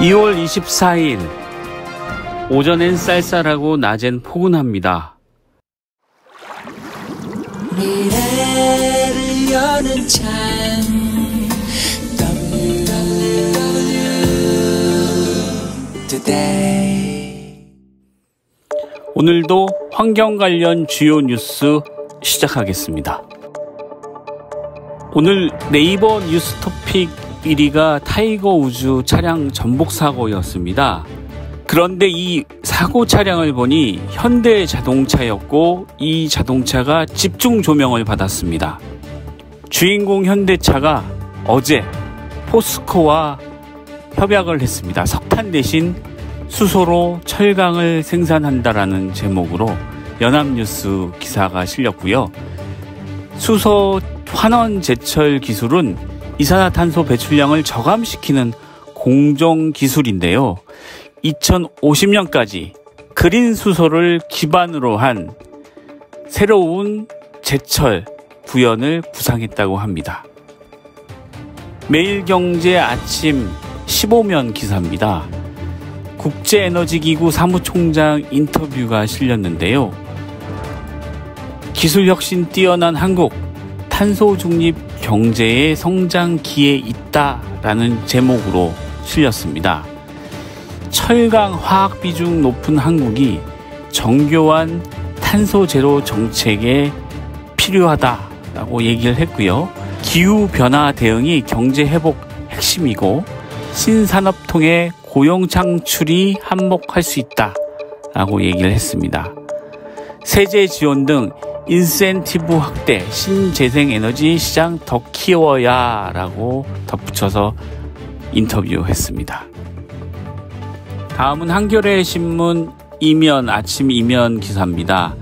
2월 24일 오전엔 쌀쌀하고 낮엔 포근합니다. 미래를 여는 창 WWToday. 오늘도 환경 관련 주요 뉴스 시작하겠습니다. 오늘 네이버 뉴스 토픽 1위가 타이거 우즈 차량 전복 사고였습니다. 그런데 이 사고 차량을 보니 현대 자동차였고 이 자동차가 집중 조명을 받았습니다. 주인공 현대차가 어제 포스코와 협약을 했습니다. 석탄 대신 수소로 철강을 생산한다라는 제목으로 연합뉴스 기사가 실렸고요. 수소 환원 제철 기술은 이산화탄소 배출량을 저감시키는 공정 기술인데요. 2050년까지 그린 수소를 기반으로 한 새로운 제철 구현을 구상했다고 합니다. 매일경제 아침 15면 기사입니다. 국제에너지기구 사무총장 인터뷰가 실렸는데요. 기술혁신 뛰어난 한국, 탄소 중립 경제의 성장기에 있다라는 제목으로 실렸습니다. 철강 화학 비중 높은 한국이 정교한 탄소 제로 정책에 필요하다라고 얘기를 했고요. 기후 변화 대응이 경제 회복 핵심이고 신산업 통해 고용 창출이 한몫할 수 있다라고 얘기를 했습니다. 세제 지원 등 인센티브 확대, 신재생에너지 시장 더 키워야 라고 덧붙여서 인터뷰했습니다. 다음은 한겨레 신문 아침 이면 기사입니다.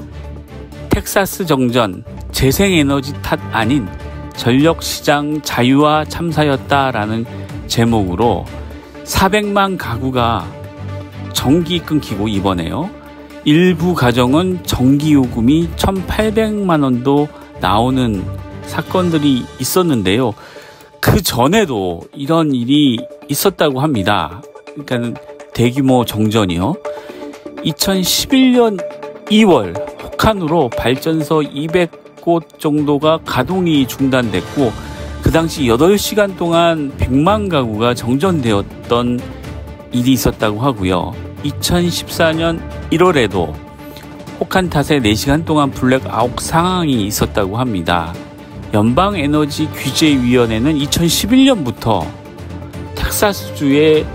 텍사스 정전, 재생에너지 탓 아닌 전력시장 자유화 참사였다라는 제목으로 400만 가구가 전기 끊기고 이번에요. 일부 가정은 전기요금이 1,800만 원도 나오는 사건들이 있었는데요. 그 전에도 이런 일이 있었다고 합니다. 그러니까 대규모 정전이요. 2011년 2월 혹한으로 발전소 200곳 정도가 가동이 중단됐고 그 당시 8시간 동안 100만 가구가 정전되었던 일이 있었다고 하고요. 2014년 1월에도 혹한 탓에 4시간 동안 블랙아웃 상황이 있었다고 합니다. 연방에너지규제위원회는 2011년부터 텍사스주에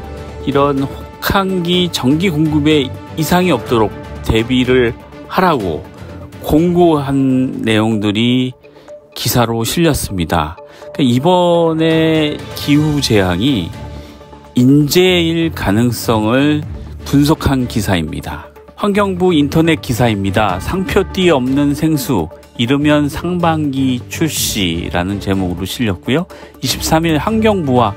이런 혹한기 전기 공급에 이상이 없도록 대비를 하라고 공고한 내용들이 기사로 실렸습니다. 그러니까 이번에 기후재앙이 인재일 가능성을 분석한 기사입니다. 환경부 인터넷 기사입니다. 상표띠 없는 생수 이르면 상반기 출시라는 제목으로 실렸고요. 23일 환경부와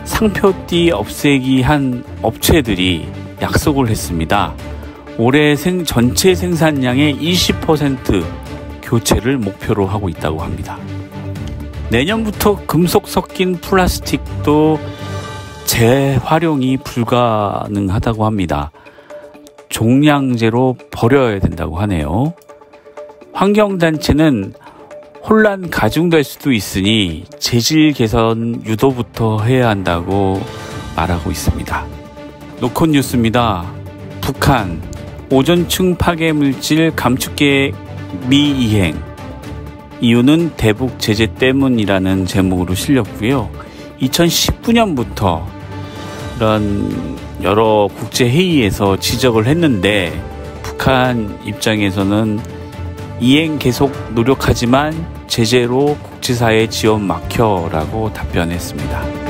상표띠 없애기 한 업체들이 약속을 했습니다. 올해 전체 생산량의 20% 교체를 목표로 하고 있다고 합니다. 내년부터 금속 섞인 플라스틱도 재활용이 불가능하다고 합니다. 종량제로 버려야 된다고 하네요. 환경단체는 혼란 가중될 수도 있으니 재질 개선 유도부터 해야 한다고 말하고 있습니다. 노컷 뉴스입니다. 북한 오존층 파괴 물질 감축계획 미이행, 이유는 대북 제재 때문이라는 제목으로 실렸고요. 2019년부터 이런 여러 국제회의에서 지적을 했는데 북한 입장에서는 이행 계속 노력하지만 제재로 국제사회 지원 막혀라고 답변했습니다.